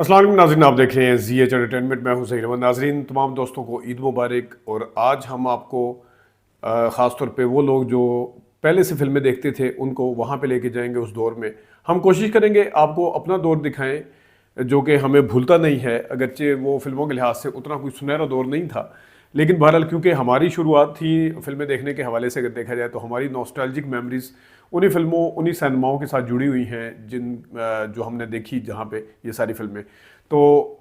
अस्सलाम वालेकुम नाज़रीन, आप देख रहे हैं ZH एंटरटेनमेंट। मैं हूं सईद अहमद। नाज़रीन, तमाम दोस्तों को ईद मुबारक। और आज हम आपको ख़ास तौर पे वो लोग जो पहले से फिल्में देखते थे उनको वहाँ पे लेके जाएंगे। उस दौर में हम कोशिश करेंगे आपको अपना दौर दिखाएं जो कि हमें भूलता नहीं है, अगरचे वो फिल्मों के लिहाज से उतना कोई सुनहरा दौर नहीं था, लेकिन बहरहाल क्योंकि हमारी शुरुआत थी फिल्में देखने के हवाले से, अगर देखा जाए तो हमारी नॉस्टैल्जिक मेमोरीज उन्हीं फिल्मों उन्हीं सिनेमाओं के साथ जुड़ी हुई हैं जो हमने देखी, जहाँ पे ये सारी फिल्में। तो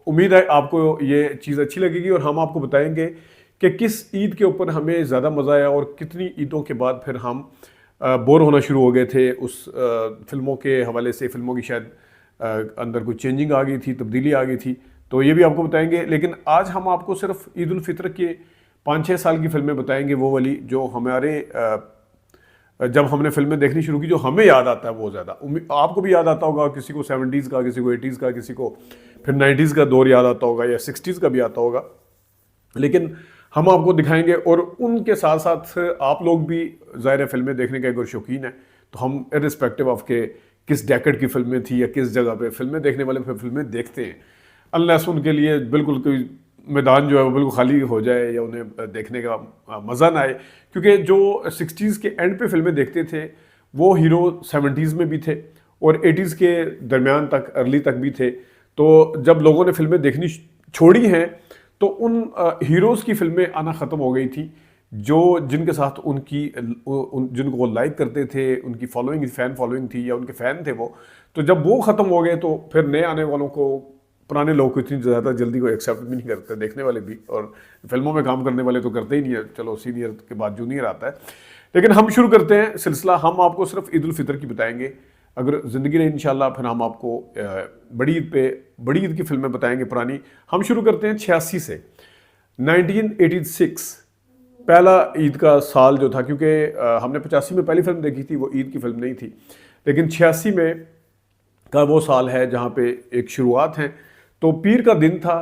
उम्मीद है आपको ये चीज़ अच्छी लगेगी और हम आपको बताएंगे कि किस ईद के ऊपर हमें ज़्यादा मज़ा आया और कितनी ईदों के बाद फिर हम बोर होना शुरू हो गए थे उस फिल्मों के हवाले से। फिल्मों की शायद अंदर कुछ चेंजिंग आ गई थी, तब्दीली आ गई थी, तो ये भी आपको बताएंगे। लेकिन आज हम आपको सिर्फ ईद उल फितर के 5-6 साल की फिल्में बताएंगे, वो वाली जो हमारे जब हमने फिल्में देखनी शुरू की, जो हमें याद आता है वो ज़्यादा। आपको भी याद आता होगा, किसी को 70s का, किसी को 80s का, किसी को फिर 90s का दौर याद आता होगा या 60s का भी आता होगा। लेकिन हम आपको दिखाएंगे और उनके साथ साथ आप लोग भी ज़ाहिर है फिल्में देखने के अगर शौकीन है तो हम इर्रिस्पेक्टिव ऑफ के किस डेकेड की फिल्में थी या किस जगह पे फिल्में देखने वाले फिल्में देखते हैं, अनलेस उनके लिए बिल्कुल कोई मैदान जो है वो बिल्कुल खाली हो जाए या उन्हें देखने का मज़ा ना आए। क्योंकि जो 60s के एंड पे फिल्में देखते थे वो हीरो 70s में भी थे और 80s के दरमियान तक, अर्ली तक भी थे। तो जब लोगों ने फिल्में देखनी छोड़ी हैं तो उन हीरोज़ की फिल्में आना ख़त्म हो गई थी, जो जिनके साथ जिनको वो लाइक करते थे, उनकी फॉलोइंग, फ़ैन फॉलोइंग थी या उनके फ़ैन थे वो। तो जब वो ख़त्म हो गए तो फिर नए आने वालों को, पुराने लोग को इतनी ज़्यादा जल्दी को एक्सेप्ट भी नहीं करते, देखने वाले भी, और फिल्मों में काम करने वाले तो करते ही नहीं है, चलो सीनियर के बाद जूनियर आता है। लेकिन हम शुरू करते हैं सिलसिला। हम आपको सिर्फ ईद उल फितर की बताएंगे, अगर ज़िंदगी रही इंशाल्लाह फिर हम आपको बड़ी ईद की फिल्में बताएंगे पुरानी। हम शुरू करते हैं 86 से। 1986 पहला ईद का साल जो था, क्योंकि हमने 85 में पहली फिल्म देखी थी, वो ईद की फिल्म नहीं थी, लेकिन 86 में का वो साल है जहाँ पे एक शुरुआत है। तो पीर का दिन था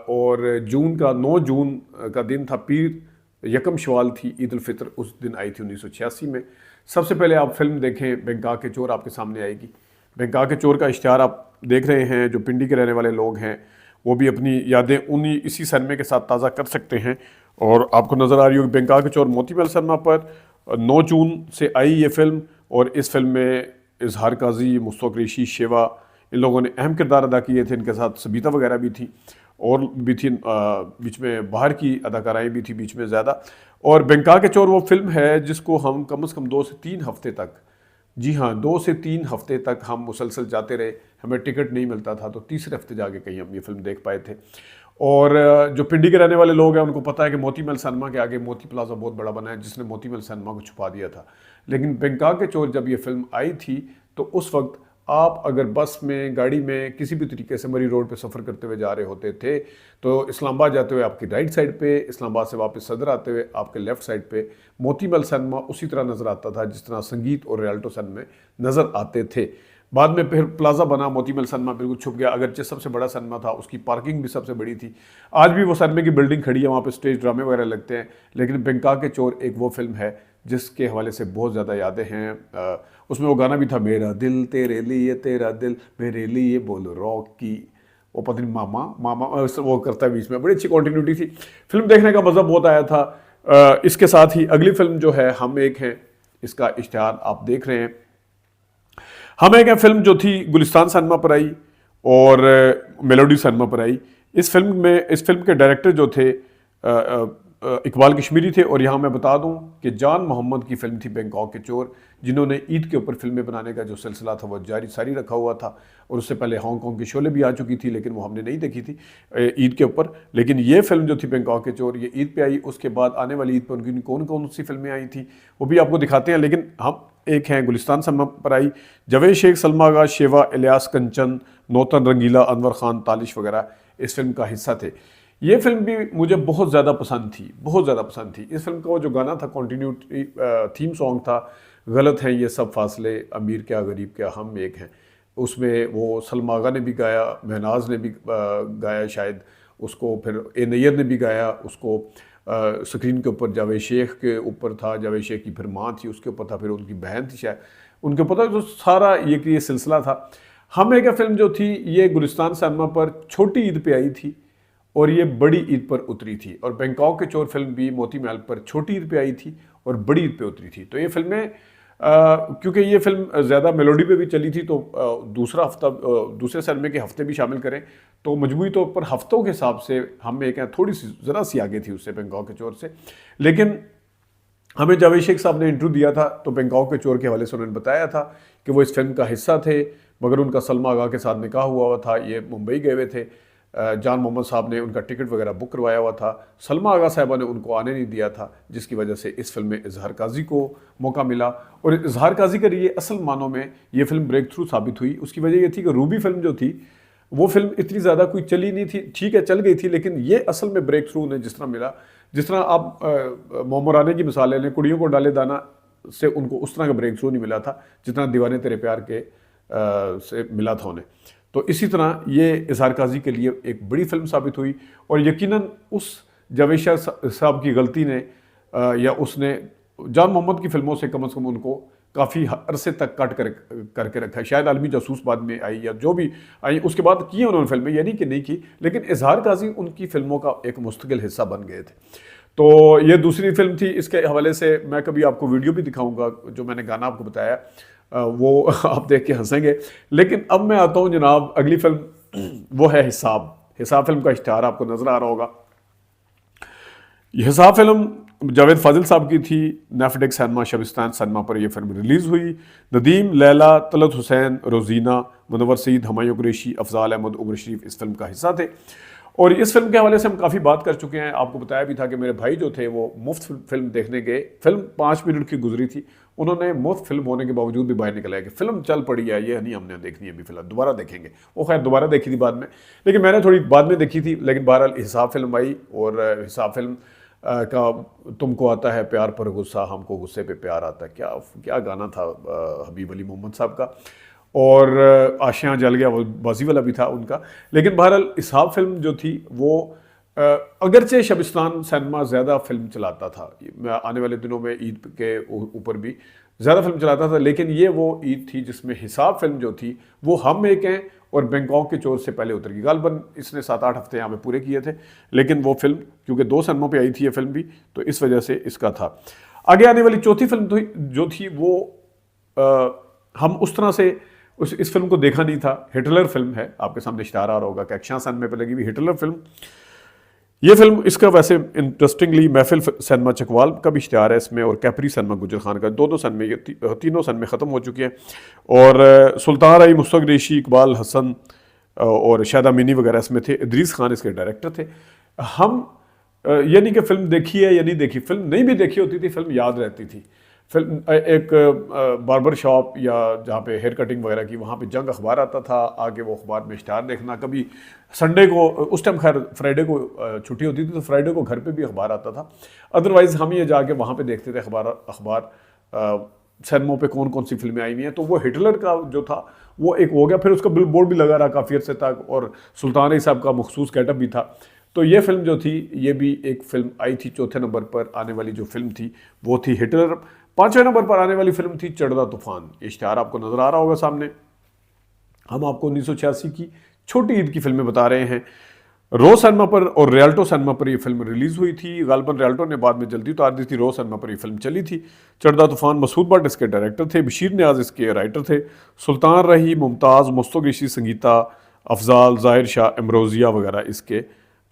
और 9 जून का दिन था, पीर यकम शवाल थी, ईद उल फितर उस दिन आई थी 1986 में। सबसे पहले आप फिल्म देखें, बेंका के चोर आपके सामने आएगी। बेंका के चोर का इश्तिहार आप देख रहे हैं। जो पिंडी के रहने वाले लोग हैं वो भी अपनी यादें इसी सनमे के साथ ताज़ा कर सकते हैं। और आपको नज़र आ रही होगी बेंका के चोर मोती महल सिनेमा पर 9 जून से आई ये फिल्म। और इस फिल्म में इजहार काजी, मुस्तफ़ा कुरैशी, शेवा, इन लोगों ने अहम किरदार अदा किए थे। इनके साथ सबिता वगैरह भी थी और भी थी, बीच में बाहर की अदाकाराएँ भी थी बीच में ज़्यादा। और बेंका के चोर वो फिल्म है जिसको हम कम से कम 2 से 3 हफ्ते तक, जी हाँ 2 से 3 हफ्ते तक हम मुसलसल जाते रहे। हमें टिकट नहीं मिलता था तो तीसरे हफ्ते जाके कहीं हम ये फिल्म देख पाए थे। और जो पिंडी के रहने वाले लोग हैं उनको पता है कि मोती महल सिनेमा के आगे मोती प्लाजा बहुत बड़ा बना है, जिसने मोती महल सिनेमा को छुपा दिया था। लेकिन बेंका के चोर जब ये फिल्म आई थी तो उस वक्त आप अगर बस में, गाड़ी में, किसी भी तरीके से मरी रोड पे सफ़र करते हुए जा रहे होते थे तो इस्लामाबाद जाते हुए आपकी राइट साइड पे, इस्लामाबाद से वापस सदर आते हुए आपके लेफ़्ट साइड पे मोती महल सिनेमा उसी तरह नज़र आता था जिस तरह संगीत और रियल्टो सिनेमा नज़र आते थे। बाद में फिर प्लाजा बना, मोती महल सिनेमा बिल्कुल छुप गया। अगरचे सबसे बड़ा सिनेमा था, उसकी पार्किंग भी सबसे बड़ी थी। आज भी वो सिनेमा की बिल्डिंग खड़ी है, वहाँ पे स्टेज ड्रामे वगैरह लगते हैं। लेकिन बेंका के चोर एक वो फिल्म है जिसके हवाले से बहुत ज़्यादा यादें हैं। उसमें वो गाना भी था, मेरा दिल तेरे लिए, तेरा दिल मेरे लिए, बोल रॉक की, वो पता नहीं मामा मामा वो करता है बीच में। बड़ी अच्छी कॉन्टीन्यूटी थी, फिल्म देखने का मज़ा बहुत आया था। इसके साथ ही अगली फिल्म जो है हम एक हैं, इसका इश्तिहार आप देख रहे हैं। हम एक है फिल्म जो थी गुलिस्तान सिनेमा पर आई और मेलोडी सिनेमा पर आई। इस फिल्म के डायरेक्टर जो थे इकबाल कश्मीरी थे। और यहाँ मैं बता दूँ कि जान मोहम्मद की फिल्म थी बेंकॉक के चोर, जिन्होंने ईद के ऊपर फिल्में बनाने का जो सिलसिला था वो जारी रखा हुआ था। और उससे पहले हांगकॉन्ग की शोले भी आ चुकी थी, लेकिन वो हमने नहीं देखी थी ईद के ऊपर। लेकिन ये फिल्म जो थी बेंकॉक के चोर, ये ईद पे आई। उसके बाद आने वाली ईद पर उनकी कौन कौन सी फिल्में आई थी वो भी आपको दिखाते हैं। लेकिन हम एक हैं गुलिस्तान सिनेमा पर आई, जावेद शेख, सलमा आगा, शेवा, इलियास कंचन, नौतन रंगीला, अनवर खान, तालिश वगैरह इस फिल्म का हिस्सा थे। ये फिल्म भी मुझे बहुत ज़्यादा पसंद थी, बहुत ज़्यादा पसंद थी। इस फिल्म का वो जो गाना था, कॉन्टीन्यूटी थीम सॉन्ग था, गलत हैं ये सब फासले, अमीर क्या गरीब क्या हम एक हैं, उसमें वो सलमा आगा ने भी गाया, महनाज ने भी गाया शायद उसको, फिर ए नैयर ने भी गाया उसको। स्क्रीन के ऊपर जावेद शेख के ऊपर था, जावेद शेख की फिर माँ थी, उसके ऊपर था, फिर उनकी बहन थी शायद, उनके ऊपर था। जो सारा ये सिलसिला था। हम एक फिल्म जो थी ये गुलिस्तान सिनेमा पर छोटी ईद पे आई थी और ये बड़ी ईद पर उतरी थी, और बैंकॉक के चोर फिल्म भी मोती महल पर छोटी ईद पे आई थी और बड़ी ईद पे उतरी थी। तो ये फिल्में क्योंकि ये फिल्म ज़्यादा मेलोडी पे भी चली थी तो दूसरा हफ्ता दूसरे सिनेमे के हफ्ते भी शामिल करें तो मजमूई तौर पर हफ्तों के हिसाब से हम एक थोड़ी सी ज़रा सी आगे थी उससे बैंकॉक के चोर से। लेकिन हमें जावेद शेख साहब ने इंटरव्यू दिया था तो बैंकॉक के चोर के हवाले से उन्होंने बताया था कि वो इस फिल्म का हिस्सा थे, मगर उनका सलमा आगा के साथ निकाह हुआ था, ये मुंबई गए हुए थे। जान मोहम्मद साहब ने उनका टिकट वगैरह बुक करवाया हुआ था, सलमा आगा साहबा ने उनको आने नहीं दिया था, जिसकी वजह से इस फिल्म में इजहार काजी को मौका मिला। और इजहार काजी के लिए असल मानों में ये फिल्म ब्रेक थ्रू साबित हुई। उसकी वजह ये थी कि रूबी फिल्म जो थी वो फिल्म इतनी ज़्यादा कोई चली नहीं थी, ठीक है चल गई थी, लेकिन ये असल में ब्रेक थ्रू उन्हें जिस तरह मिला, जिस तरह आप मोमराने की मिसाल लें, कुड़ियों को डाले दाना से उनको उस तरह का ब्रेक थ्रू नहीं मिला था जितना दीवाने तेरे प्यार के से मिला था उन्हें। तो इसी तरह ये इजहार काजी के लिए एक बड़ी फिल्म साबित हुई। और यकीनन उस जावेद शाह साहब की गलती ने या उसने जान मोहम्मद की फिल्मों से कम उनको काफ़ी अरसे तक कट करके रखा है। शायद आलमी जासूस बाद में आई या जो भी आई उसके बाद की उन्होंने फिल्में, यानी कि नहीं की, लेकिन इजहार काजी उनकी फिल्मों का एक मुस्तकिल हिस्सा बन गए थे। तो ये दूसरी फिल्म थी। इसके हवाले से मैं कभी आपको वीडियो भी दिखाऊंगा, जो मैंने गाना आपको बताया वो आप देख के हंसेंगे। लेकिन अब मैं आता हूँ जनाब अगली फिल्म, वो है हिसाब। हिसाब फिल्म का इश्तिहार आपको नजर आ रहा होगा। हिसाब फिल्म जावेद फाजिल साहब की थी। नेफडेक्स सिनेमा शबिस्तान सिनेमा पर यह फिल्म रिलीज़ हुई। नदीम, लैला, तलत हुसैन, रोजीना, मुनव्वर सईद, हुमायूं कुरैशी, अफजाल अहमद, उमर शरीफ इस फिल्म का हिस्सा थे। और इस फिल्म के हवाले से हम काफ़ी बात कर चुके हैं। आपको बताया भी था कि मेरे भाई जो थे वो मुफ्त फिल्म देखने गए। फिल्म 5 मिनट की गुजरी थी, उन्होंने मुफ्त फिल्म होने के बावजूद भी बाहर निकला है कि फिल्म चल पड़ी है, ये नहीं हमने देखनी है अभी फिलहाल, दोबारा देखेंगे। वो खैर दोबारा देखी थी बाद में, लेकिन मैंने थोड़ी बाद में देखी थी। लेकिन बहरहाल हिसाब फिल्म आई, और हिसाब फिल्म का तुमको आता है प्यार पर गुस्सा, हमको गुस्से पे प्यार आता है, क्या क्या गाना था हबीब अली मोहम्मद साहब का। और आशियाँ जल गया वो बाजी वाला भी था उनका। लेकिन बहरहाल हिसाब फिल्म जो थी वो अगरचे शबिस्तान सिनेमा ज़्यादा फिल्म चलाता था, आने वाले दिनों में ईद के ऊपर भी ज़्यादा फिल्म चलाता था, लेकिन ये वो ईद थी जिसमें हिसाब फिल्म जो थी वो हम एक हैं और बैंकॉक के चोर से पहले उतर गई। गालबन इसने 7-8 हफ्ते यहाँ पे पूरे किए थे, लेकिन वो फिल्म क्योंकि 2 सिनेमों पे आई थी ये फिल्म भी, तो इस वजह से इसका था। आगे आने वाली चौथी फिल्म जो थी वो हम उस तरह से इस फिल्म को देखा नहीं था। हिटलर फिल्म है, आपके सामने इश्तिहार आ रहा होगा कि एक्शन सिनेमा पे लगी हुई हिटलर फिल्म। ये फिल्म इसका वैसे इंटरेस्टिंगली महफिल सिनेमा चकवाल का भी इश्तिहार है इसमें, और कैपरी सिनेमा गुजर खान का, दो सिनेमे ये तीनों सिनेमे ख़त्म हो चुके हैं। और सुल्तान रही, मुस्तक रेशी, इकबाल हसन और शायदा मिनी वगैरह इसमें थे। इदरीस खान इसके डायरेक्टर थे। हम यानी कि फ़िल्म देखी है या नहीं देखी, फिल्म नहीं भी देखी होती थी फिल्म याद रहती थी। फिल्म एक बार्बर शॉप या जहाँ पे हेयर कटिंग वगैरह की, वहाँ पे जंग अखबार आता था, आगे वो अखबार में इश्तिहार देखना। कभी संडे को, उस टाइम खैर फ्राइडे को छुट्टी होती थी तो फ्राइडे को घर पे भी अखबार आता था। अदरवाइज़ हम ये जाके वहाँ पे देखते थे अखबार सिनेमों पे कौन कौन सी फिल्में आई हुई हैं। तो वो हिटलर का जो था वो एक हो गया, फिर उसका बिल बोर्ड भी लगा रहा काफ़ी अर्से तक, और सुल्तान साहब का मखसूस गेटअप भी था। तो ये फिल्म जो थी ये भी एक फिल्म आई थी। चौथे नंबर पर आने वाली जो फिल्म थी वो थी हिटलर। 5वें नंबर पर आने वाली फिल्म थी चढ़दा तूफान। इश्तिहार आपको नजर आ रहा होगा सामने। हम आपको 1986 की छोटी ईद की फिल्में बता रहे हैं। रो सिनेमा पर और रियल्टो सिनेमा पर यह फिल्म रिलीज हुई थी। गालबन रियल्टो ने बाद में जल्दी उतार दी थी, रो सिनेमा पर यह फिल्म चली थी। चढ़दा तूफान, मसूद भट्ट इसके डायरेक्टर थे, बशीर नियाज इसके राइटर थे। सुल्तान रही, मुमताज़, मुस्तक रेशी, संगीता, अफजाल, ज़ाहिर शाह, अमरोजिया वगैरह इसके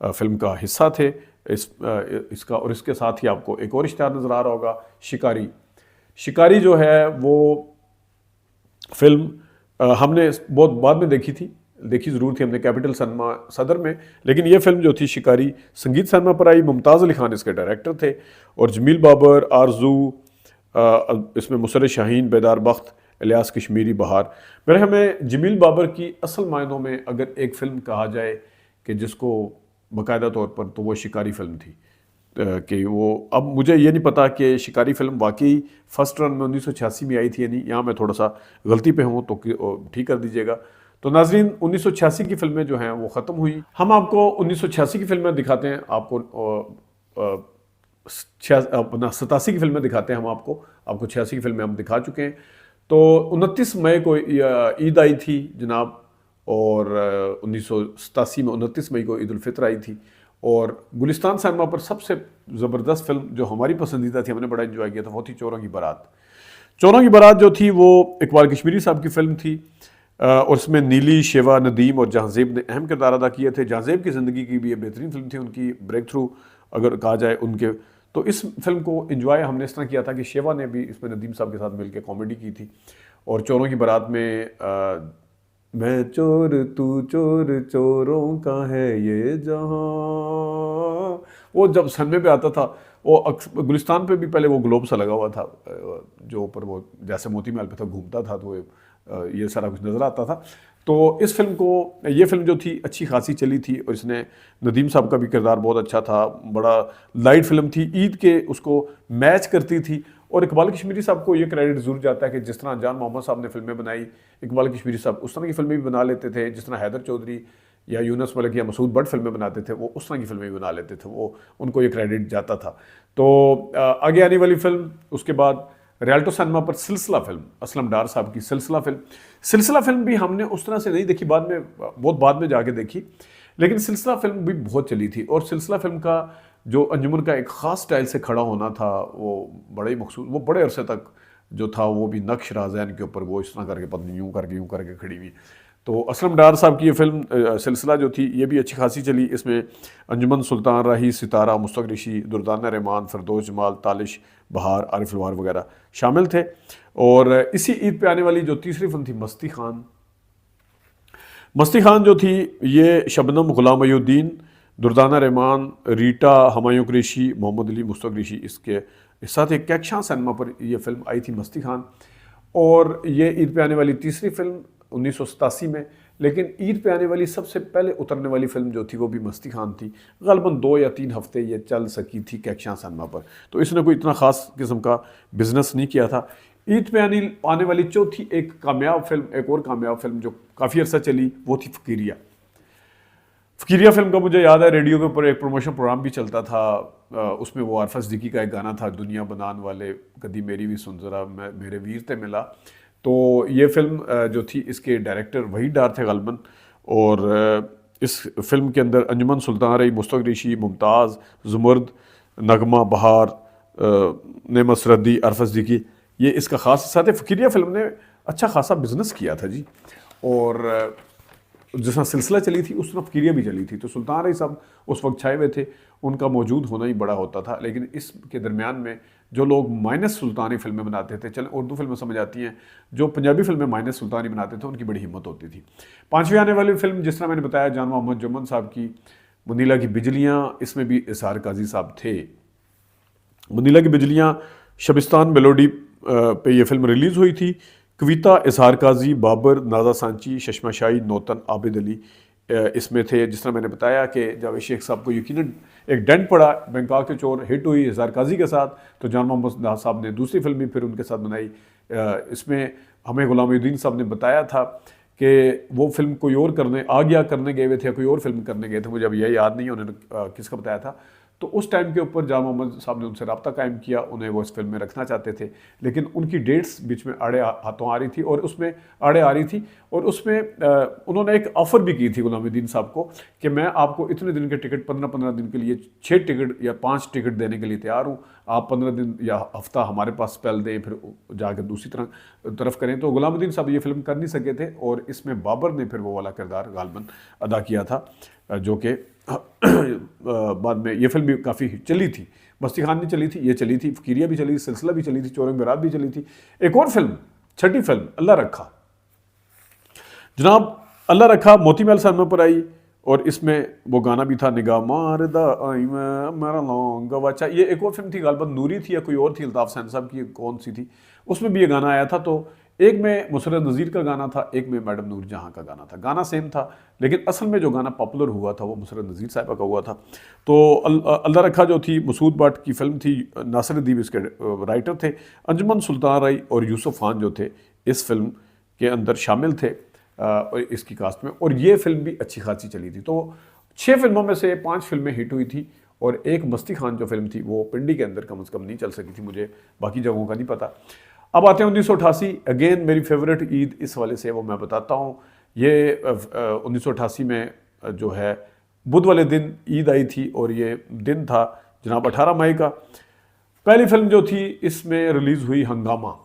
फिल्म का हिस्सा थे। इसका और इसके साथ ही आपको एक और इश्तिहार नज़र आ रहा होगा, शिकारी। शिकारी जो है वो फिल्म हमने बहुत बाद में देखी ज़रूर थी हमने कैपिटल सिनेमा सदर में, लेकिन ये फिल्म जो थी शिकारी संगीत सिनेमा पर आई। मुमताज़ अली खान इसके डायरेक्टर थे, और जमील बाबर, आरजू, इसमें मुसर शाहीन, बेदार बख्त, इलियास कश्मीरी, बहार। मेरे हमें जमील बाबर की असल मायनों में अगर एक फ़िल्म कहा जाए कि जिसको बाकायदा तौर पर, तो वो शिकारी फिल्म थी। कि वो, अब मुझे ये नहीं पता कि शिकारी फिल्म वाकई फर्स्ट रन में 1986 में आई थी या नहीं, यहाँ मैं थोड़ा सा गलती पे हूँ तो ठीक कर दीजिएगा। तो नाजरीन 1986 की फिल्में जो हैं वो ख़त्म हुई। हम आपको 1986 की फिल्में दिखाते हैं, आपको अपना 87 की फिल्में दिखाते हैं। हम आपको 86 की फिल्में हम दिखा चुके हैं। तो 29 मई को ईद आई थी जनाब, और 1987 में 29 मई को ईद उल फितर आई थी। और गुलिस्तान सिनेमा पर सबसे ज़बरदस्त फिल्म जो हमारी पसंदीदा थी, हमने बड़ा एंजॉय किया था, वो थी चोरों की बारात। चोरों की बारात जो थी वो इकबाल कश्मीरी साहब की फिल्म थी, और उसमें नीली, शेवा, नदीम और जहांजेब ने अहम किरदार अदा किए थे। जहांजेब की ज़िंदगी की भी ये बेहतरीन फिल्म थी, उनकी ब्रेक थ्रू अगर कहा जाए उनके। तो इस फिल्म को एंजॉय हमने इस तरह किया था कि शेवा ने भी इसमें नदीम साहब के साथ मिलकर कॉमेडी की थी। और चोरों की बारात में मैं चोर तू चोर, चोरों का है ये जहां, वो जब सनमे पे आता था, वो गुलिस्तान पे भी पहले वो ग्लोब सा लगा हुआ था जो ऊपर वो जैसे मोती महल पे था घूमता था, तो ये सारा कुछ नज़र आता था। तो इस फिल्म को, ये फिल्म जो थी अच्छी खासी चली थी, और इसने नदीम साहब का भी किरदार बहुत अच्छा था, बड़ा लाइट फिल्म थी, ईद के उसको मैच करती थी। और इकबाल कश्मीरी साहब को ये क्रेडिट ज़रूर जाता है कि जिस तरह जान मोहम्मद साहब ने फिल्में बनाई, इकबाल कश्मीरी साहब उस तरह की फिल्में भी बना लेते थे। जिस तरह हैदर चौधरी या यूनुस मलिक या मसूद भट्ट फिल्में बनाते थे, वो उस तरह की फिल्में भी बना लेते थे, वो उनको ये क्रेडिट जाता था। तो आगे आने वाली फिल्म, उसके बाद रियल्टो सिनेमा पर सिलसिला फिल्म, असलम डार साहब की सिलसिला फिल्म भी हमने उस तरह से नहीं देखी, बाद में बहुत बाद में जाके देखी, लेकिन सिलसिला फिल्म भी बहुत चली थी। और सिलसिला फिल्म का जो अंजुमन का एक ख़ास स्टाइल से खड़ा होना था, वो बड़ा ही मखसूस, वो बड़े अरसे तक जो था वो भी नक्श राज़ैन के ऊपर वो इस तरह करके पत्नी यूँ करके खड़ी हुई। तो असलम डार साहब की ये फिल्म सिलसिला जो थी ये भी अच्छी खासी चली। इसमें अंजुमन सुल्तान राही, सितारा, मुस्तक ऋषि, दुर्दाना रहमान, फिरदौस जमाल, तालिश बहार, आरिफ लवार वगैरह शामिल थे। और इसी ईद पे आने वाली जो तीसरी फिल्म थी मस्ती खान जो थी, ये शबनम, गुलाम अयुद्दीन, दुर्दाना रहमान, रीटा, हुमायूं कुरैशी, मोहम्मद अली, मुस्तक ऋषि, इसके साथ एक कैक्शा सिनेमा पर यह फिल्म आई थी मस्ती खान। और ये ईद पे आने वाली तीसरी फिल्म 1987 में, लेकिन ईद पे आने वाली सबसे पहले उतरने वाली फिल्म जो थी वो भी मस्ती खान थी। गलबन 2 या 3 हफ्ते ये चल सकी थी कैक्शा सिनेमा पर, तो इसने कोई इतना ख़ास किस्म का बिजनेस नहीं किया था। ईद पे आने वाली चौथी एक कामयाब फिल्म, एक और कामयाब फिल्म जो काफ़ी अर्सा चली, वो थी फ़कीरिया। फ़कीरिया फिल्म का मुझे याद है रेडियो के ऊपर एक प्रमोशन प्रोग्राम भी चलता था, उसमें वो आरफा सिद्दीकी का एक गाना था, दुनिया बनाने वाले कदी मेरी भी सुन जरा, मैं मेरे वीर ते मिला। तो ये फिल्म जो थी, इसके डायरेक्टर वही डार थे गालबन। और इस फिल्म के अंदर अंजुमन सुल्तान रही, मुस्तक ऋषि, मुमताज़, जुमर्द, नगमा, बहार, नेमत सरहदी, आरफा सिद्दीकी, ये इसका ख़ास हिस्सा थे। फ़कीरिया फिल्म ने अच्छा खासा बिजनेस किया था जी। और जिस तरह सिलसिला चली थी उस तरह फ़कीरिया भी चली थी। तो सुल्तान रही साहब उस वक्त छाए हुए थे, उनका मौजूद होना ही बड़ा होता था। लेकिन इसके दरमियान में जो लोग माइनस सुल्तानी फिल्में बनाते थे, चलें उर्दू फिल्में समझ आती हैं, जो पंजाबी फिल्में माइनस सुल्तानी बनाते थे उनकी बड़ी हिम्मत होती थी। पाँचवीं आने वाली फिल्म, जिस तरह मैंने बताया, जान मोहम्मद जुम्मन साहब की मुनीला की बिजलियाँ, इसमें भी इसार काजी साहब थे। मुनीला की बिजलियाँ शबिस्तान मेलोडी पे ये फिल्म रिलीज़ हुई थी। कविता, इजहार काजी, बाबर, नाजा सांची, शशमा शाही, नौतन, आबिद अली इसमें थे। जिस तरह मैंने बताया कि जावेद शेख साहब को यकीनन एक डेंट पड़ा, बैंकॉक के चोर हिट हुई इजहार काजी के साथ, तो जान मोहम्मद साहब ने दूसरी फिल्म भी फिर उनके साथ बनाई। इसमें हमें गुलाम अयुद्दीन साहब ने बताया था कि वो फिल्म कोई और करने गए हुए थे, कोई और फिल्म करने गए थे, मुझे अब यह याद नहीं है उन्होंने किसका बताया था। तो उस टाइम के ऊपर जान मोहम्मद साहब ने उनसे रब्ता कायम किया, उन्हें वो इस फिल्म में रखना चाहते थे, लेकिन उनकी डेट्स बीच में आड़े हाथों आ रही थी, और उसमें आड़े आ रही थी। और उसमें उन्होंने एक ऑफ़र भी की थी गुलामुद्दीन साहब को कि मैं आपको इतने दिन के टिकट, 15-15 दिन के लिए 6 टिकट या 5 टिकट देने के लिए तैयार हूँ, आप 15 दिन या हफ्ता हमारे पास स्पेल दें, फिर जाकर दूसरी तरफ करें। तो गुलामुद्दीन साहब ये फिल्म कर नहीं सके थे, और इसमें बाबर ने फिर वो वाला किरदार गालबन अदा किया था, जो कि बाद में ये फिल्म भी काफ़ी चली थी। मस्ती खान भी चली थी, ये चली थी, फ़कीरिया भी चली थी, सिलसिला भी चली थी, चोरों की बारात भी चली थी। एक और फिल्म, छठी फिल्म, अल्लाह रखा। जनाब अल्लाह रखा मोती महल सिनेमा पर आई, और इसमें वो गाना भी था, निगाह मारदा आई मैं मेरा लौंग गवाचा। ये एक और फिल्म थी, गालबन नूरी थी या कोई और थी, अल्ताफ़ सैन साहब की कौन सी थी, उसमें भी ये गाना आया था। तो एक में मुसर्रत नज़ीर का गाना था, एक में मैडम नूर जहाँ का गाना था। गाना सेम था, लेकिन असल में जो गाना पॉपुलर हुआ था वो मुसर्रत नज़ीर साहिबा का हुआ था। तो अल्लाह रखा जो थी, मसूद भट्ट की फिल्म थी, नासिर अदीब इसके राइटर थे, अंजुमन सुल्तान राई और यूसुफ खान जो थे इस फिल्म के अंदर शामिल थे इसकी कास्ट में, और ये फिल्म भी अच्छी खासी चली थी। तो 6 फिल्मों में से 5 फिल्में हिट हुई थी, और एक मस्ती खान जो फिल्म थी वो पिंडी के अंदर कम से कम नहीं चल सकी थी, मुझे बाकी जगहों का नहीं पता। अब आते हैं 1988, अगेन मेरी फेवरेट ईद इस वाले से वो मैं बताता हूँ। ये 1988 में जो है बुध वाले दिन ईद आई थी और ये दिन था जनाब 18 मई का। पहली फिल्म जो थी इसमें रिलीज़ हुई हंगामा।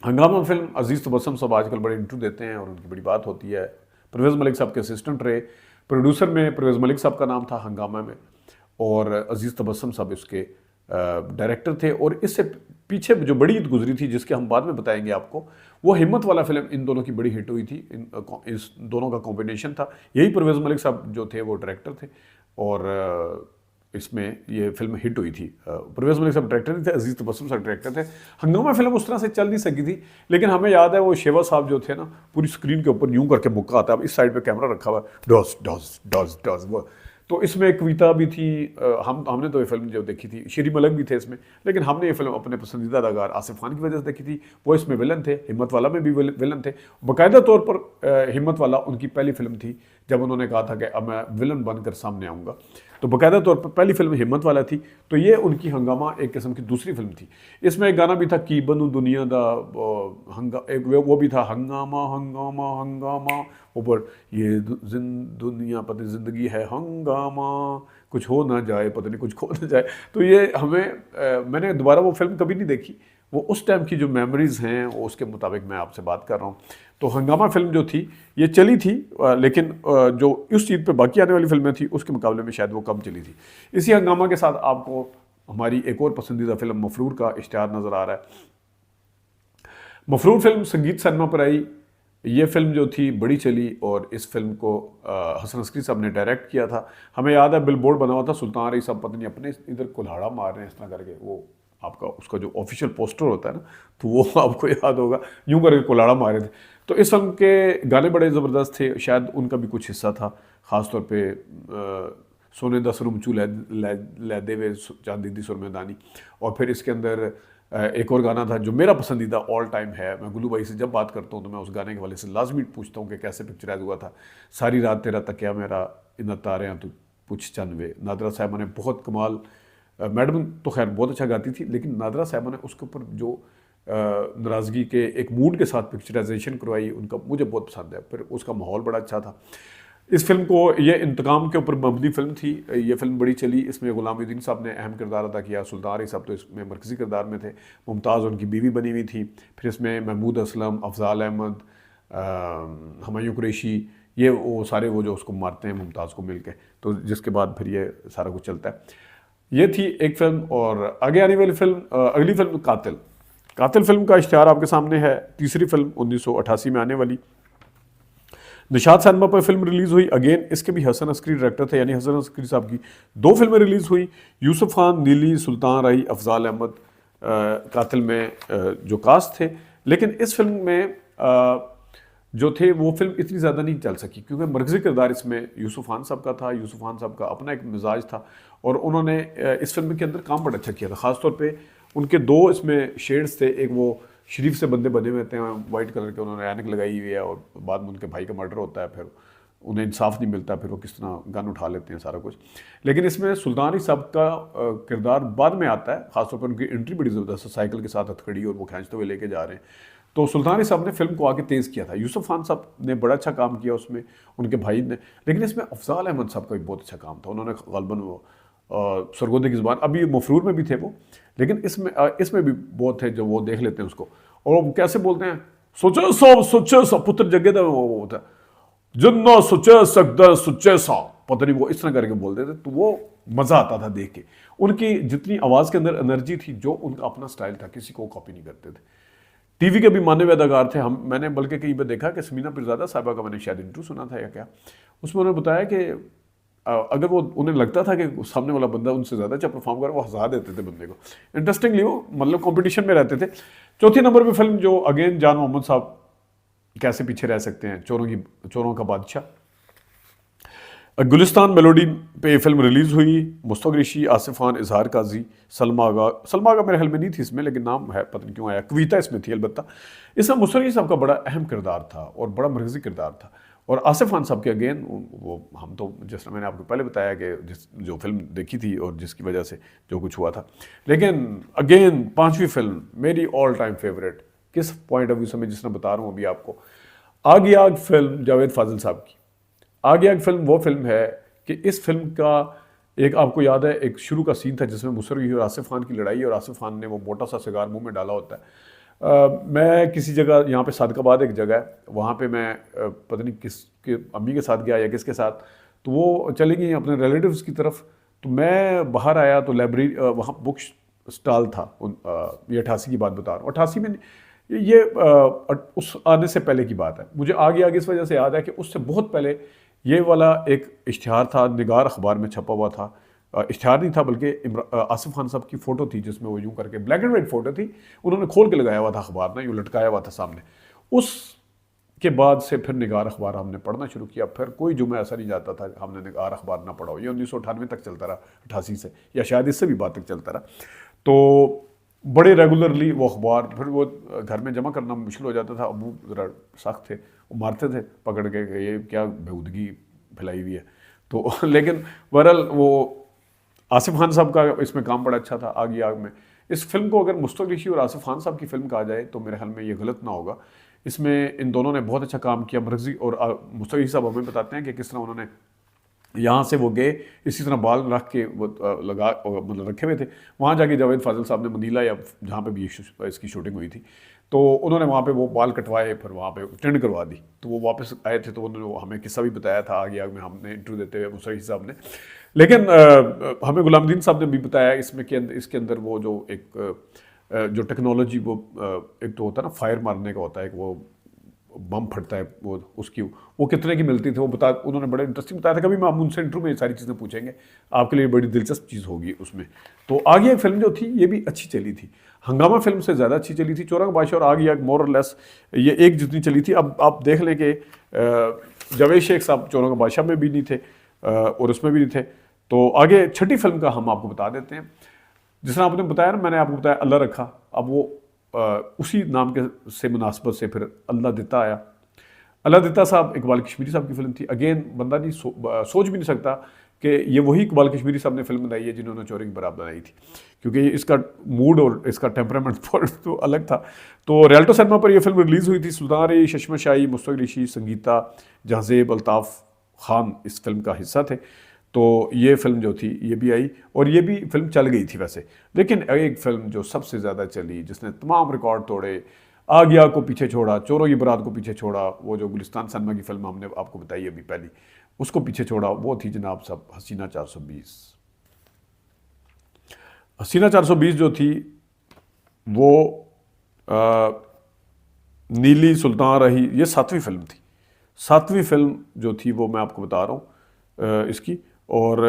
हंगामा फिल्म अजीज़ तबस्सुम साहब आजकल बड़े इंटरव्यू देते हैं और उनकी बड़ी बात होती है। परवेज़ मलिक साहब के असिस्टेंट रहे, प्रोड्यूसर में परवेज़ मलिक साहब का नाम था हंगामा में, और अजीज़ तबस्सुम साहब इसके डायरेक्टर थे। और इससे पीछे जो बड़ी ईद गुजरी थी जिसके हम बाद में बताएंगे आपको, वो हिम्मत वाला फिल्म इन दोनों की बड़ी हिट हुई थी। इस दोनों का कॉम्बिनेशन था। यही परवेज़ मलिक साहब जो थे वो डायरेक्टर थे और इसमें ये फिल्म हिट हुई थी। परवेज़ मलिक साहब डायरेक्टर नहीं थे, अजीज़ तबस्सुम साहब डायरेक्टर थे। हंगामा फिल्म उस तरह से चल नहीं सकी थी, लेकिन हमें याद है वो शेवा साहब जो थे ना, पूरी स्क्रीन के ऊपर यूं करके मुक्का आता है। अब इस साइड पे कैमरा रखा हुआ, डॉस डॉस डॉस डॉस वो। तो इसमें कविता भी थी। हमने तो ये फिल्म जो देखी थी, श्री मलक भी थे इसमें, लेकिन हमने ये फिल्म अपने पसंदीदा अदाकार आसिफ खान की वजह से देखी थी। वो इसमें विलन थे, हिम्मत वाला में भी विलन थे। बाकायदा तौर पर हिम्मत वाला उनकी पहली फिल्म थी जब उन्होंने कहा था कि अब मैं विलन बनकर सामने आऊँगा, तो बाकायदा तौर पर पहली फिल्म हिम्मत वाला थी। तो ये उनकी हंगामा एक किस्म की दूसरी फिल्म थी। इसमें एक गाना भी था कि बनू दुनिया दा एक वो भी था, हंगामा हंगामा हंगामा, ऊपर ये दुनिया पता नहीं जिंदगी है हंगामा, कुछ हो ना जाए पता नहीं कुछ खो ना जाए। तो ये हमें मैंने दोबारा वो फिल्म कभी नहीं देखी, वो उस टाइम की जो मेमोरीज़ हैं वो उसके मुताबिक मैं आपसे बात कर रहा हूँ। तो हंगामा फिल्म जो थी ये चली थी, लेकिन जो उस चीज़ पे बाकी आने वाली फिल्में थी उसके मुकाबले में शायद वो कम चली थी। इसी हंगामा के साथ आपको हमारी एक और पसंदीदा फिल्म मफरूर का इश्तिहार नज़र आ रहा है। मफरूर फिल्म संगीत सिनेमा पर आई। ये फिल्म जो थी बड़ी चली और इस फिल्म को हसन अस्करी साहब ने डायरेक्ट किया था। हमें याद है बिलबोर्ड बना हुआ था, सुल्तान रही साहब पता नहीं अपने इधर कुल्हाड़ा मार रहे हैं इस तरह करके, वो आपका उसका जो ऑफिशियल पोस्टर होता है ना, तो वो आपको याद होगा, यूं करके कुल्हाड़ा मारे थे। तो इस फिल्म के गाने बड़े ज़बरदस्त थे, शायद उनका भी कुछ हिस्सा था, ख़ास तौर पे सोने दा सुरमचू लैदे वे चांदी दी सुरमैदानी। और फिर इसके अंदर एक और गाना था जो मेरा पसंदीदा ऑल टाइम है। मैं गुल्लू भाई से जब बात करता हूँ तो मैं उस गाने के वाले से लाजमी पूछता हूँ कि कैसे पिक्चराइज हुआ था। सारी रात तेरा तकिया मेरा इन तारे तो पूछ चनवे। नादरा साहबा ने बहुत कमाल, मैडम तो खैर बहुत अच्छा गाती थी, लेकिन नादरा साहबा ने उसके ऊपर जो नाराज़गी के एक मूड के साथ पिक्चराइजेशन करवाई, उनका मुझे बहुत पसंद है। फिर उसका माहौल बड़ा अच्छा था। इस फिल्म को, ये इंतकाम के ऊपर मबनी फिल्म थी। ये फिल्म बड़ी चली। इसमें गुलामुद्दीन साहब ने अहम किरदार अदा किया, सुल्तान रही साहब तो इसमें मरकज़ी किरदार में थे, मुमताज़ उनकी बीवी बनी हुई थी। फिर इसमें महमूद असलम, अफजाल अहमद, हुमायूं कुरैशी, ये वो सारे वो जो उसको मारते हैं मुमताज़ को मिल के, तो जिसके बाद फिर ये सारा कुछ चलता है। ये थी एक फिल्म। और आगे आने वाली फिल्म, अगली फिल्म कातिल। कातिल फिल्म का इश्तिहार आपके सामने है। तीसरी फिल्म 1988 में आने वाली। निशात सिनेमा पर फिल्म रिलीज़ हुई। अगेन इसके भी हसन अस्करी डायरेक्टर थे, यानी हसन अस्करी साहब की 2 फिल्में रिलीज़ हुई। यूसुफ खान, नीली, सुल्तान राही, अफजाल अहमद कातिल में जो कास्ट थे। लेकिन इस फिल्म में जो थे वो फिल्म इतनी ज़्यादा नहीं चल सकी, क्योंकि मरकज़ी किरदार इसमें यूसुफ खान साहब का था। यूसुफ खान साहब का अपना एक मिजाज था और उन्होंने इस फिल्म के अंदर काम बड़ा अच्छा किया था। ख़ासतौर पर उनके 2 इसमें शेड्स थे। एक वो शरीफ से बंदे बने हुए थे वाइट कलर के, उन्होंने ऐनक लगाई हुई है, और बाद में उनके भाई का मर्डर होता है, फिर उन्हें इंसाफ नहीं मिलता, फिर वो किस तरह गन उठा लेते हैं सारा कुछ। लेकिन इसमें सुल्तानी साहब का किरदार बाद में आता है। खासतौर पर उनकी एंट्री बड़ी ज़बरदस्त है, साइकिल के साथ हथकड़ी और वो खींचते हुए लेके जा रहे हैं। तो सुल्तानी साहब ने फिल्म को आगे तेज़ किया था। यूसुफ खान साहब ने बड़ा अच्छा काम किया उसमें, उनके भाई ने। लेकिन इसमें अफजाल अहमद साहब का भी बहुत अच्छा काम था। उन्होंने ग़ालिबन वो सरगोदे की ज़ुबान, अभी मफरूर में भी थे वो, लेकिन इसमें भी बहुत थे जो वो देख लेते हैं उसको। और वो कैसे बोलते हैं, सोचे सा पुत्र जगे था, वो होता है जिन्ना सोचे सकता सुचे सा, पता नहीं वो इस तरह करके बोलते थे। तो वो मज़ा आता था देख के। उनकी जितनी आवाज़ के अंदर एनर्जी थी, जो उनका अपना स्टाइल था, किसी को कॉपी नहीं करते थे। टीवी के भी माने हुए अदाकार थे। मैंने बल्कि कहीं पर देखा कि समीना पिरज़ादा साहिबा का मैंने शायद इंटरव्यू सुना था या क्या, उसमें उन्होंने बताया कि अगर वो उन्हें लगता था कि सामने वाला बंदा उनसे ज़्यादा अच्छा परफॉर्म कर, वो हंसा देते थे बंदे को। इंटरेस्टिंगली वो मतलब कंपटीशन में रहते थे। चौथी नंबर पे फिल्म जो अगेन जान मोहम्मद साहब कैसे पीछे रह सकते हैं, चोरों का बादशाह। गुलिस्तान मेलोडी पे फिल्म रिलीज़ हुई। मुस्तफ़ा कुरैशी, आसिफ खान, इजहार काजी, सलमा आगा मेरे ख्याल में नहीं थी इसमें, लेकिन नाम है पता नहीं क्यों आया। कविता इसमें थी अलबत्ता। इसमें मुस्तफ़ा कुरैशी साहब का बड़ा अहम किरदार था और बड़ा मरकज़ी किरदार था। और आसिफ खान साहब के अगेन वो हम तो जिस तरह मैंने आपको पहले बताया कि जो फिल्म देखी थी और जिसकी वजह से जो कुछ हुआ था, लेकिन अगेन पांचवी फिल्म मेरी ऑल टाइम फेवरेट, किस पॉइंट ऑफ व्यू से मैं जिस तरह बता रहा हूँ अभी आपको, आग आग फिल्म जावेद फाजिल साहब की। आग आग फिल्म वो फिल्म है कि इस फिल्म का एक, आपको याद है एक शुरू का सीन था जिसमें मुशर्रफ और आसिफ खान की लड़ाई, और आसिफ खान ने वो मोटा सा सिगार मुंह में डाला होता है। मैं किसी जगह यहाँ पे सादकाबाद एक जगह है, वहाँ पे मैं पता नहीं किसके अम्मी के साथ गया या किसके साथ, तो वो चली गई अपने रिलेटिव्स की तरफ, तो मैं बाहर आया तो लाइब्रेरी वहाँ बुक स्टॉल था ये 88 की बात बता रहा हूँ, 88 में ये उस आने से पहले की बात है। मुझे आगे आगे इस वजह से याद है कि उससे बहुत पहले ये वाला एक इश्तिहार था, निगार अखबार में छपा हुआ था, इश्तिहार नहीं था बल्कि आसिफ खान साहब की फ़ोटो थी जिसमें वो यूं करके, ब्लैक एंड वाइट फ़ोटो थी, उन्होंने खोल के लगाया हुआ था अखबार ना, यूँ लटकाया हुआ था सामने। उस के बाद से फिर निगार अखबार हमने पढ़ना शुरू किया, फिर कोई जुम्मा ऐसा नहीं जाता था हमने निगार अखबार ना पढ़ा हो। ये 1998 तक चलता रहा, 88 से, या शायद इससे भी बाद तक चलता रहा। तो बड़े रेगुलरली वो अखबार, फिर वो घर में जमा करना मुश्किल हो जाता था, अबू ज़रा सख्त थे, वो मारते थे पकड़ के कि ये क्या बेहूदगी फैलाई हुई है। तो लेकिन बहरहाल वो आसिफ खान साहब का इसमें काम बड़ा अच्छा था आग आग में। इस फिल्म को अगर मुस्तफ़ा ऋषि और आसिफ खान साहब की फिल्म कहा जाए तो मेरे ख्याल में ये गलत ना होगा। इसमें इन दोनों ने बहुत अच्छा काम किया। मरकजी और मुस्तफ़ा ऋषि साहब हमें बताते हैं कि किस तरह उन्होंने यहाँ से वो गए, इसी तरह बाल रख के वो लगा मतलब रखे हुए थे, वहाँ जाके जावेद फाजिल साहब ने मंदीला या जहाँ पे भी इसकी शूटिंग हुई थी, तो उन्होंने वहाँ पे वो बाल कटवाए, फिर वहाँ पे ट्रेंड करवा दी। तो वो वापस आए थे, तो उन्होंने हमें किस्सा भी बताया था आगे आगे में, हमने इंटरव्यू देते हुए मुसरी साहब ने। लेकिन हमें गुलामुद्दीन साहब ने भी बताया इसमें कि इसके अंदर वो जो एक जो टेक्नोलॉजी वो एक तो होता है ना फायर मारने का होता है, एक वो बम फटता है, वो कितने की मिलती थी वो बता, उन्होंने बड़े इंटरेस्टिंग बताया था। कभी मैं उनसे इंटरव्यू में ये सारी चीज़ें पूछेंगे, आपके लिए बड़ी दिलचस्प चीज़ होगी उसमें। तो आगे एक फिल्म जो थी ये भी अच्छी चली थी, हंगामा फिल्म से ज़्यादा अच्छी चली थी। चोरा का बादशाह और आगे मोर और लेस ये एक जितनी चली थी। अब आप देख लें कि जावेद शेख साहब चोरों का बादशाह में भी नहीं थे और उसमें भी नहीं थे। तो आगे छठी फिल्म का हम आपको बता देते हैं। जिस तरह आपने बताया ना, मैंने आपको बताया अल्लाह रखा, अब वो उसी नाम के से मुनासबत से फिर अल्लाह दिता आया। अल्लाह दिता साहब इकबाल कश्मीरी साहब की फिल्म थी। अगेन बंदा नहीं सोच भी नहीं सकता कि ये वही इकबाल कश्मीरी साहब ने फिल्म बनाई है जिन्होंने चोरी की बारात बनाई थी, क्योंकि इसका मूड और इसका टेम्परामेंट तो अलग था। तो रियल्टो सिनेमा पर यह फिल्म रिलीज़ हुई थी। सुल्तान रही, चश्मा शाही, मुस्तफ़ा ऋषि, संगीता, जहाज़ेब, अल्ताफ़ खान इस फिल्म का हिस्सा थे। तो ये फिल्म जो थी ये भी आई और ये भी फिल्म चल गई थी वैसे। लेकिन एक फिल्म जो सबसे ज़्यादा चली, जिसने तमाम रिकॉर्ड तोड़े, आ गया को पीछे छोड़ा, चोरों की बारात को पीछे छोड़ा, वो जो गुलिस्तान सिनेमा की फिल्म हमने आपको बताई अभी पहली, उसको पीछे छोड़ा, वो थी जनाब साहब हसीना 420। हसीना 420 जो थी वो नीली सुल्तान रही, ये 7वीं फिल्म थी। 7वीं फिल्म जो थी वो मैं आपको बता रहा हूँ इसकी और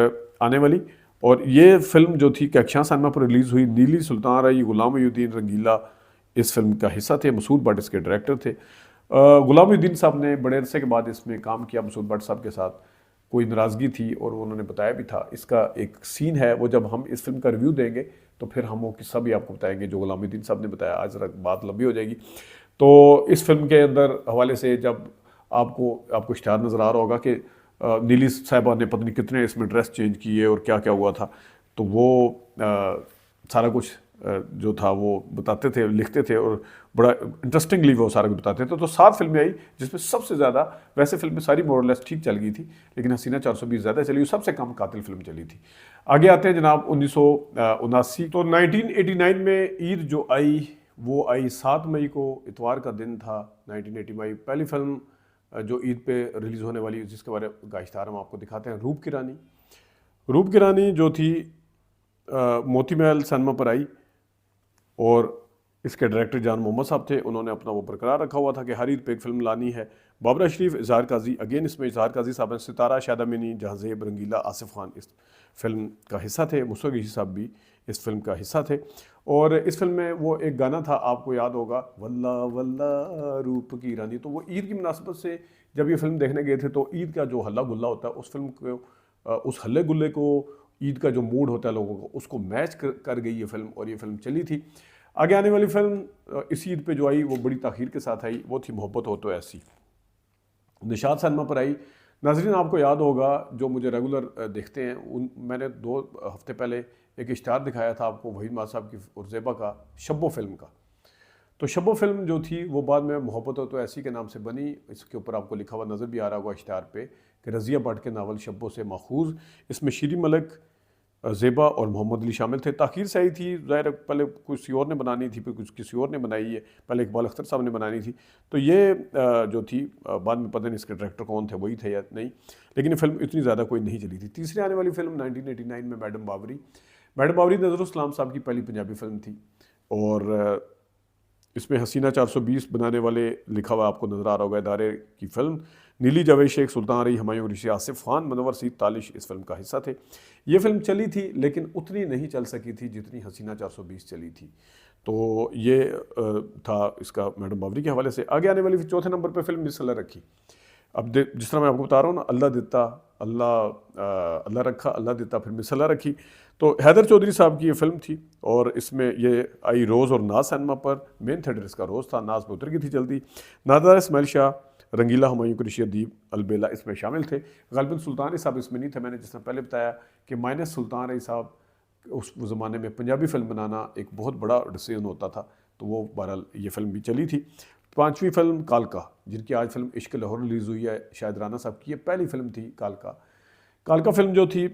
आने वाली। और ये फिल्म जो थी कैक्शा सिनेमा पर रिलीज़ हुई। नीली सुल्तान रही, गुलाम मोहिउद्दीन रंगीला इस फिल्म का हिस्सा थे। मसूद भट्ट इसके डायरेक्टर थे। गुलाम मोहिउद्दीन साहब ने बड़े अरसे के बाद इसमें काम किया मसूद भट्ट साहब के साथ, कोई नाराज़गी थी और उन्होंने बताया भी था। इसका एक सीन है, वो जब हम इस फिल्म का रिव्यू देंगे तो फिर हम वो किस्सा भी आपको बताएंगे जो गुलाम मोहिउद्दीन साहब ने बताया। आज ज़रा बात लंबी हो जाएगी। तो इस फिल्म के अंदर हवाले से जब आपको इश्तिहार नज़र आ रहा होगा कि नीली साहिबा ने पता नहीं कितने इसमें ड्रेस चेंज किए और क्या क्या हुआ था, तो वो सारा कुछ जो था वो बताते थे, लिखते थे और बड़ा इंटरेस्टिंगली वो सारा कुछ बताते थे। तो 7 फिल्में आई जिसमें सबसे ज़्यादा, वैसे फिल्में सारी मोरलेस ठीक चल गई थी, लेकिन हसीना 420 ज़्यादा चली, सबसे कम कातिल फिल्म चली थी। आगे आते हैं जनाब 1979। तो 1989 में ईद जो आई वो आई 7 मई को, इतवार का दिन था 1989। पहली फिल्म जो ईद पे रिलीज़ होने वाली, जिसके बारे में का इश्तिहार हम आपको दिखाते हैं, रूप की रानी। रूप की रानी जो थी मोती महल सिनेमा पर आई और इसके डायरेक्टर जान मोहम्मद साहब थे। उन्होंने अपना वो बरकरार रखा हुआ था कि हर ईद पे एक फिल्म लानी है। बाबरा शरीफ, इजहार काजी, अगेन इसमें इजहार काजी साहब हैं, सितारा, शायद अमीनी, जहाज़ेब, रंगीला, आसिफ खान इस फिल्म का हिस्सा थे। मुस्तफ़ा ऋषि साहब भी इस फिल्म का हिस्सा थे। और इस फिल्म में वो एक गाना था, आपको याद होगा, वल्ला वल्ला रूप की रानी। तो वो ईद की मुनासबत से जब ये फिल्म देखने गए थे तो ईद का जो हल्ला गुल्ला होता है उस फिल्म को, उस हल्ले गुल्ले को, ईद का जो मूड होता है लोगों को, उसको मैच कर गई ये फिल्म और ये फिल्म चली थी। आगे आने वाली फिल्म इस ईद पे जो आई वो बड़ी ताख़ीर के साथ आई, वो थी मोहब्बत हो तो ऐसी। निशात सनमा पर आई। नाजरीन आपको याद होगा, जो मुझे रेगुलर देखते हैं, मैंने 2 हफ्ते पहले एक इश्तार दिखाया था आपको वहीद माद साहब की और ज़ेबा का, शब्बो फिल्म का। तो शब्बो फिल्म जो थी वो बाद में मोहब्बत हो तो ऐसी के नाम से बनी। इसके ऊपर आपको लिखा हुआ नज़र भी आ रहा होगा इश्तार पे कि रज़िया भट्ट के नावल शब्बो से माखूज। इसमें शीरी मलिक, ज़ेबा और मोहम्मद अली शामिल थे। ताख़ीर से आई थी, ज़ाहिर पहले किसी और ने बनानी थी, फिर कुछ किसी और ने बनाई है, पहले इकबाल अख्तर साहब ने बनानी थी। तो ये जो थी बाद में पता नहीं इसके डायरेक्टर कौन थे, वही थे या नहीं, लेकिन ये फिल्म इतनी ज़्यादा कोई नहीं चली थी। तीसरी आने वाली फिल्म 1989 में मैडम बाबरी। मैडम बाबरी नज़रुल इस्लाम साहब की पहली पंजाबी फिल्म थी और इसमें हसीना 420 बनाने वाले लिखा हुआ आपको नज़र आ रहा होगा इदारे की फ़िल्म। नीली जावेद शेख, सुल्तान रही, हुमायूं ऋषि, आसिफ खान, मनवर सीद तालिश इस फिल्म का हिस्सा थे। ये फिल्म चली थी लेकिन उतनी नहीं चल सकी थी जितनी हसीना 420 चली थी। तो ये था इसका मैडम बाबरी के हवाले से। आगे आने वाली चौथे नंबर पर फिल्म मिस अल्लाह रखी। अब जिस तरह मैं आपको बता रहा हूँ ना, अल्लाह देता, अल्लाह रखा, अल्लाह देता, फिर मिस अल्लाह रखी। तो हैदर चौधरी साहब की ये फिल्म थी और इसमें ये आई रोज़ और नाज सिनेमा पर। मेन थिएटर इसका रोज़ था, नाज में उतर गई थी जल्दी। नादार इस्माइल शाह, रंगीला, हुमायूं कुरैशी, अदीब अलबेला इसमें शामिल थे। गालिबन सुल्तान साहब इसमें नहीं थे। मैंने जिस तरह पहले बताया कि माइनस सुल्तान रही साहब, उस ज़माने में पंजाबी फिल्म बनाना एक बहुत बड़ा डिसीजन होता था, तो वो बहरहाल ये फिल्म भी चली थी। पांचवी फिल्म कालका, जिनकी आज फिल्म इश्क लाहौर रिलीज़ हुई है, शायद राना साहब की ये पहली फिल्म थी कालका। कालका फिल्म जो थी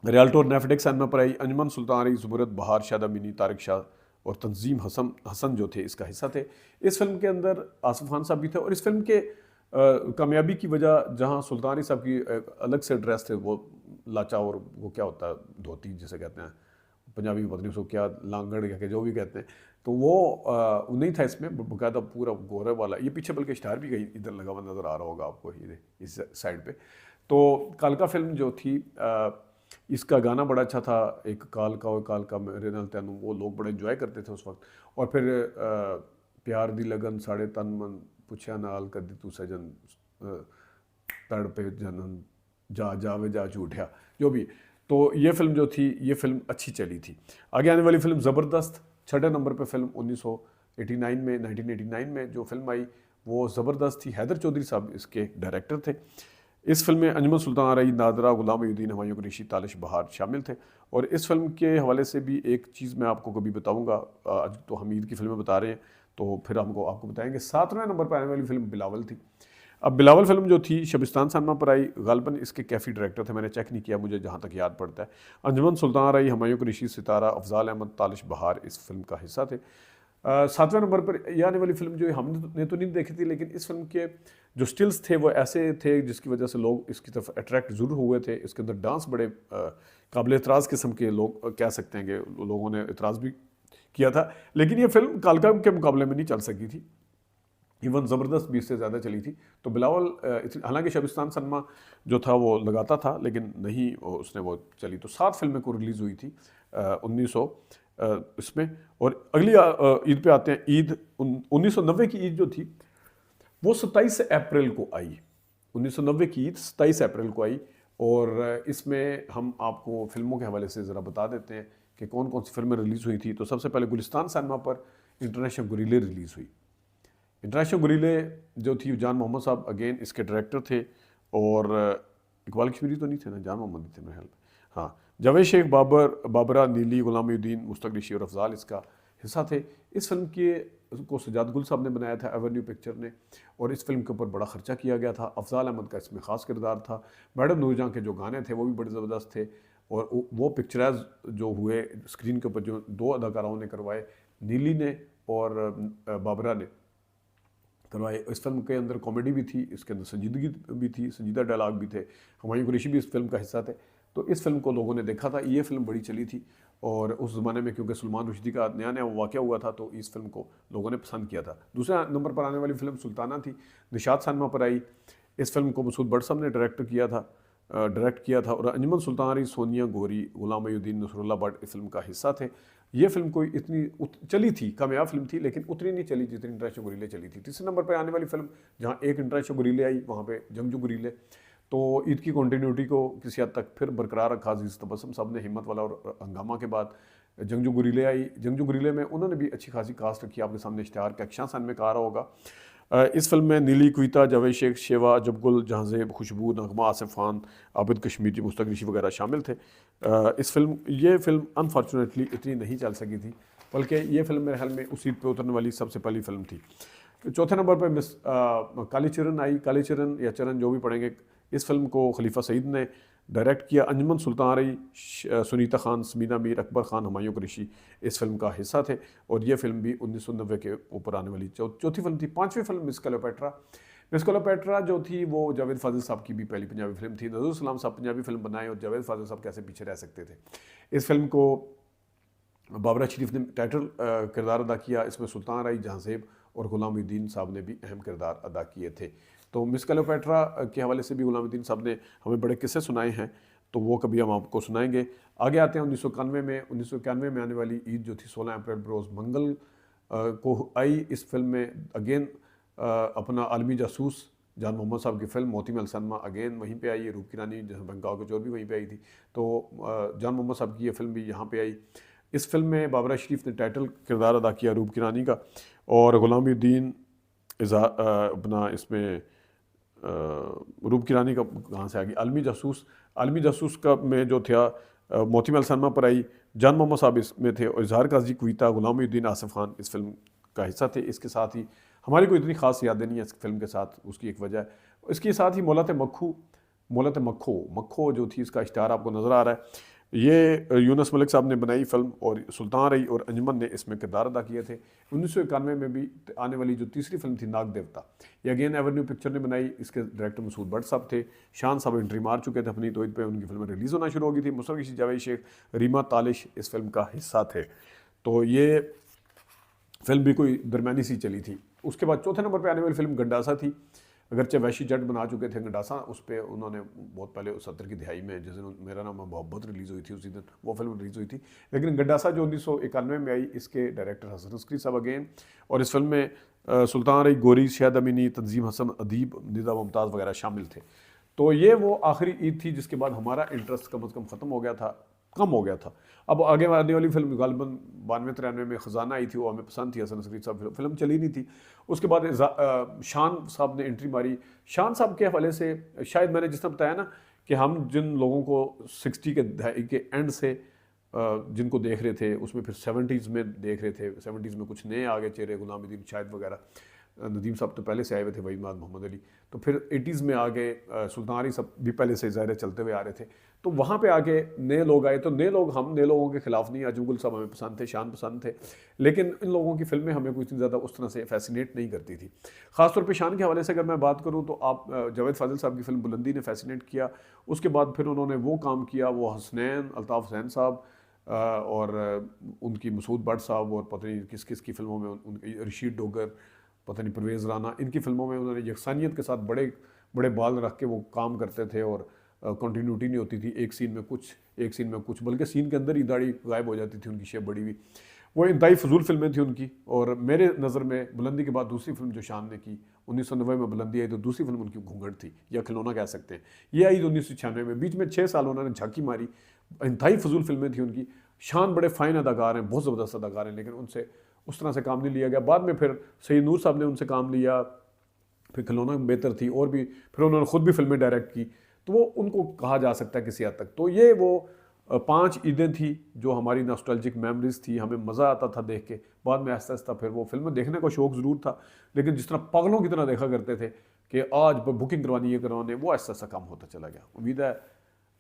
रियाल्टो और नेफडेक्स सिनेमा पर आई। अंजुमन सुल्तान रही, ज़ुबरत बहार, शादा मिनी, तारिक शाह और तंजीम हसन जो थे इसका हिस्सा थे। इस फिल्म के अंदर आसिफ खान साहब भी थे और इस फिल्म के कामयाबी की वजह, जहाँ सुल्तानी साहब की अलग से ड्रेस थे, वो लाचा और वो क्या होता है धोती जिसे कहते हैं पंजाबी में, पता नहीं उसको क्या, लांगड़ या जो भी कहते हैं, तो वो नहीं था इसमें, बाकायदा पूरा गोरे वाला। ये पीछे बल्कि स्टार भी कहीं इधर लगा हुआ नज़र आ रहा होगा आपको, ये इस साइड पे। तो कालका फिल्म जो थी, इसका गाना बड़ा अच्छा था, एक कालका और कालका मेरे नाल तैनू, वो लोग बड़े इंजॉय करते थे उस वक्त। और फिर प्यार दी लगन, साढ़े तन मन, पुछया नाल कदी तू सजन, तड़ पे जनन, जा जावे जा झूठया, जो भी। तो ये फिल्म जो थी, ये फिल्म अच्छी चली थी। आगे आने वाली फिल्म ज़बरदस्त, छठे नंबर पे फिल्म 1989 में जो फिल्म आई वो ज़बरदस्त थी। हैदर चौधरी साहब इसके डायरेक्टर थे। इस फिल्म में अंजुमन सुल्तान रही, नादरा, गुलाम मोहिउद्दीन, हुमायूं कुरैशी, तालिश बहार शामिल थे। और इस फिल्म के हवाले से भी एक चीज़ मैं आपको कभी बताऊंगा। आज तो हम ईद की फिल्में बता रहे हैं, तो फिर आपको बताएंगे। 7वें नंबर पर आने वाली फिल्म बिलावल थी। अब बिलावल फिल्म जो थी शबिस्तान सिनेमा पर आई। गालिबन इसके कैफ़ी डायरेक्टर थे, मैंने चेक नहीं किया, मुझे जहाँ तक याद पड़ता है। अंजुमन सुल्तान रही, हुमायूं कुरैशी, सितारा, अफजाल अहमद, तालिश बहार इस फिल्म का हिस्सा थे। 7वें नंबर पर यह आने वाली फिल्म जो हमने तो नहीं देखी थी, लेकिन इस फिल्म के जो स्टिल्स थे वो ऐसे थे जिसकी वजह से लोग इसकी तरफ अट्रैक्ट ज़रूर हुए थे। इसके अंदर डांस बड़े काबिल एतराज़ किस्म के लोग कह सकते हैं कि लोगों ने एतराज़ भी किया था, लेकिन ये फिल्म कालका के मुकाबले में नहीं चल सकी थी। इवन ज़बरदस्त 20 से ज़्यादा चली थी। तो बिलावल, हालांकि शबिस्तान सिनेमा जो था वो लगाता था, लेकिन नहीं उसने वो चली। तो 7 फिल्में को रिलीज़ हुई थी 1900 इसमें। और अगली ईद पे आते हैं। ईद 1990 की ईद जो थी वो 27 अप्रैल को आई। 1990 की ईद 27 अप्रैल को आई। और इसमें हम आपको फिल्मों के हवाले से ज़रा बता देते हैं कि कौन कौन सी फिल्में रिलीज़ हुई थी। तो सबसे पहले गुलिस्तान सिनेमा पर इंटरनेशनल गुरीले रिलीज़ हुई। इंटरनेशनल गुरीले जो थी, जान मोहम्मद साहब अगेन इसके डायरेक्टर थे। और इकबाल कश्मीरी तो नहीं थे ना, जान मोहम्मद थे मेरे ख्याल में, हाँ। जावेद शेख, बाबरा, नीली, गुलाम मोहिउद्दीन, मुस्तक ऋषि और अफजाल इसका हिस्सा थे। इस फिल्म को सजाद गुल साहब ने बनाया था, एवेन्यू पिक्चर ने। और इस फिल्म के ऊपर बड़ा खर्चा किया गया था। अफजाल अहमद का इसमें ख़ास किरदार था। मैडम नूरजहाँ के जो गाने थे वो भी बड़े ज़बरदस्त थे। और वो पिक्चराइज जो हुए स्क्रीन के ऊपर, जो 2 अदाकाराओं ने करवाए, नीली ने और बाबरा ने करवाए। इस फिल्म के अंदर कॉमेडी भी थी, इसके अंदर संजीदगी भी थी, संजीदा डायलॉग भी थे। हुमायूं कुरैशी भी इस फिल्म का हिस्सा थे। तो इस फिल्म को लोगों ने देखा था, ये फिल्म बड़ी चली थी। और उस ज़माने में क्योंकि सलमान रुश्दी का नया नया वाक़या हुआ था, तो इस फिल्म को लोगों ने पसंद किया था। दूसरा नंबर पर आने वाली फिल्म सुल्ताना थी, निशात सिनेमा पर आई। इस फिल्म को मसूद भट्ट साहब ने डायरेक्ट किया था। और अंजुमन सुल्तान रही, सोनिया गोरी, गुलाम मोहिउद्दीन, नसरुल्लाह भट्ट इस फिल्म का हिस्सा थे। ये फिल्म कोई इतनी चली थी, कामयाब फिल्म थी, लेकिन उतनी नहीं चली जितनी इंटरनेशनल गुरीले चली थी। तीसरे नंबर पर आने वाली फिल्म, जहाँ एक इंटरनेशनल गुरीले आई, वहाँ पे जंगजू गुरीले। तो ईद की कंटिन्यूटी को किसी हद तक फिर बरकरार रखा अजीज़ तबस्सुम साहब ने, हिम्मत वाला और हंगामा के बाद जंगजू गुरीले आई। जंगजू गुरीले में उन्होंने भी अच्छी खासी कास्ट रखी, आपके सामने इश्तिहार कैक्शा सन में कहा रहा होगा। इस फिल्म में नीली क्विता, जावेद शेख, शेवा जबगुल, जहांजेब, खुशबू, नगमा, आसिफ खान, आबिद कश्मीरी, मुस्तक ऋषि वगैरह शामिल थे। ये फिल्म अनफॉर्चुनेटली इतनी नहीं चल सकी थी, बल्कि ये फिल्म मेरे ख्याल में उस सीट पे उतरने वाली सबसे पहली फिल्म थी। चौथे नंबर पर मिस कालीचरण आई। कालीचरण या चरण जो भी पढ़ेंगे। इस फिल्म को खलीफा सईद ने डायरेक्ट किया। अंजुमन सुल्तान रही, सुनीता खान, समीना मीर, अकबर खान, हुमायूं कुरैशी इस फिल्म का हिस्सा थे। और ये फिल्म भी 1990 के ऊपर आने वाली चौथी फिल्म थी। पांचवी film miss Cleopatra. Miss Cleopatra जो थी वो जावेद फाजिल साहब की भी पहली पंजाबी फिल्म थी। नज़रुल सलाम साहब पंजाबी फिल्म बनाए और जावेद फाजिल साहब कैसे पीछे रह सकते थे। इस फिल्म को बाबरा शरीफ ने टाइटल किरदार अदा किया। इसमें सुल्तान राई, जहांजेब और गुलामुद्दीन साहब ने भी अहम किरदार अदा किए थे। तो मिस क्लियोपेट्रा के हवाले से भी गुलामुद्दीन साहब ने हमें बड़े किस्से सुनाए हैं, तो वो कभी हम आपको सुनाएंगे। आगे आते हैं 1991 में। 1991 में आने वाली ईद जो थी 16 अप्रैल बरोज़ मंगल को आई। इस फिल्म में अगेन अपना आलमी जासूस जान मोहम्मद साहब की फिल्म मोती महल सनमा अगेन वहीं पे आई है। रूप की रानी जहाँ बंगाल के चोर भी वहीं पे आई थी, तो जान मोहम्मद साहब की ये फिल्म भी यहाँ पे आई। इस फिल्म में बाबरा शरीफ ने टाइटल किरदार अदा किया रूप की रानी का, और गुलामुद्दीन अपना इसमें रूप की रानी का कहाँ से आ गई, आलमी जासूस का में जो था मोती महल सनमा पर आई। जान मोहम्मद साहब इसमें थे और इजहार काजी, क्विता, गुलामुद्दीन, आसिफ खान इस फिल्म का हिस्सा थे। इसके साथ ही हमारी कोई इतनी खास यादें नहीं है इस फिल्म के साथ, उसकी एक वजह है। इसके साथ ही मोहलत मक्खो जो थी, इसका इश्तिहार आपको नज़र आ रहा है। ये यूनुस मलिक साहब ने बनाई फिल्म और सुल्तान रई और अंजुमन ने इसमें किरदार अदा किए थे। 1991 में भी आने वाली जो तीसरी फिल्म थी नाग देवता, ये अगेन एवेन्यू पिक्चर ने बनाई। इसके डायरेक्टर मसूद भट्ट साहब थे। शान साहब एंट्री मार चुके थे अपनी, तो इन पर उनकी फिल्में रिलीज़ होना शुरू हो गई थी। मुस्तक ऋषि, जावेद शेख, रीमा तालिश इस फिल्म का हिस्सा थे। तो ये फिल्म भी कोई दरमियानी सी चली थी। उसके बाद चौथे नंबर पर आने वाली फिल्म गंडासा थी। अगरचे वैशी जट बना चुके थे गंडासा, उस पर उन्होंने बहुत पहले 70 की दिहाई में, जिस दिन मेरा नाम मोहब्बत रिलीज़ हुई थी उसी दिन वो फिल्म रिलीज़ हुई थी। लेकिन गंडासा जो 1991 में आई, इसके डायरेक्टर हसन अस्करी साहब अगेन, और इस फिल्म में सुल्तान रई, गोरी, शहद अमीनी, तंजीम हसन, अदीब, निदा मुमताज़ वगैरह शामिल थे। तो ये वो आखिरी ईद थी जिसके बाद हमारा इंटरेस्ट कम अज़ कम ख़त्म हो गया था। अब आगे आने वाली फिल्म गालिबन 92-93 में ख़जाना आई थी, वो हमें पसंद थी। हसन अस्करी साहब फिल्म चली नहीं थी। उसके बाद शान साहब ने एंट्री मारी। शान साहब के हवाले से शायद मैंने जिस तरह बताया ना कि हम जिन लोगों को 60 के दहाई के एंड से जिनको देख रहे थे, उसमें फिर 70s में देख रहे थे। 70s में कुछ नए आगे चेहरे, गुलामुद्दीन शाहिद वगैरह, नदीम साहब तो पहले से आए हुए थे, वहीद मोहम्मद अली, तो फिर 80s में आ गए। सुल्तान अली सब भी पहले से ज़ाहिर चलते हुए आ रहे थे। तो वहाँ पे आके नए लोग आए, तो हम नए लोगों के खिलाफ नहीं। अजूबुल साहब हमें पसंद थे, शान पसंद थे, लेकिन इन लोगों की फिल्में हमें कोई इतनी ज़्यादा उस तरह से फैसिनेट नहीं करती थी। ख़ासतौर पे शान के हवाले से अगर मैं बात करूँ तो आप जावेद फाजिल साहब की फिल्म बुलंदी ने फैसिनेट किया। उसके बाद फिर उन्होंने वो काम किया, वो हसनैन, अल्ताफ़ हुसैन साहब और उनकी मसूद भट्ट साहब और पता नहीं किस किस की फिल्मों में उनकी रशीद डोगर, पता नहीं परवेज़ राना, इनकी फिल्मों में उन्होंने यकसानियत के साथ बड़े बड़े बाल रख के वो काम करते थे और कंटिन्यूटी नहीं होती थी। एक सीन में कुछ, बल्कि सीन के अंदर ही दाढ़ी गायब हो जाती थी, उनकी शेप बड़ी हुई। वो इंतहाई फजूल फिल्में थी उनकी। और मेरे नज़र में बुलंदी के बाद दूसरी फिल्म जो शान ने की 1990 में बुलंदी आई, तो दूसरी फिल्म उनकी घूंघट थी या खिलौना कह सकते हैं। ये आई 1996 में। बीच में 6 साल उन्होंने झांकी मारी। इंतहाई फजूल फिल्में थी उनकी। शान बड़े फ़ाइन अदाकार हैं, बहुत ज़बरदस्त अदाकार हैं, लेकिन उनसे उस तरह से काम नहीं लिया गया। बाद में फिर सईद नूर साहब ने उनसे काम लिया, फिर खिलौना बेहतर थी, और भी फिर उन्होंने ख़ुद भी फिल्में डायरेक्ट की, तो वो उनको कहा जा सकता है किसी हद तक। तो ये वो 5 ईदें थी जो हमारी नॉस्टैल्जिक मेमोरीज थी, हमें मज़ा आता था देख के। बाद में आहिस्ता आहिस्ता फिर वो फिल्में देखने का शौक़ ज़रूर था, लेकिन जिस तरह पागलों की तरह देखा करते थे कि आज बुकिंग करवानी, ये करवाने, वो आहिस्ता आहिस्ता कम होता चला गया। उम्मीद है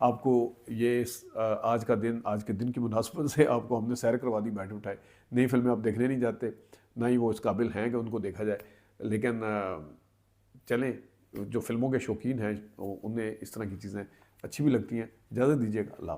आपको ये आज के दिन की मुनासबत से आपको हमने सैर करवा दी, बैठे उठाए। नई फिल्में आप देखने नहीं जाते, ना ही वो इस काबिल हैं कि उनको देखा जाए, लेकिन चलें, जो फिल्मों के शौकीन हैं उन्हें इस तरह की चीज़ें अच्छी भी लगती हैं। इजाज़त दीजिएगा, अल्लाह।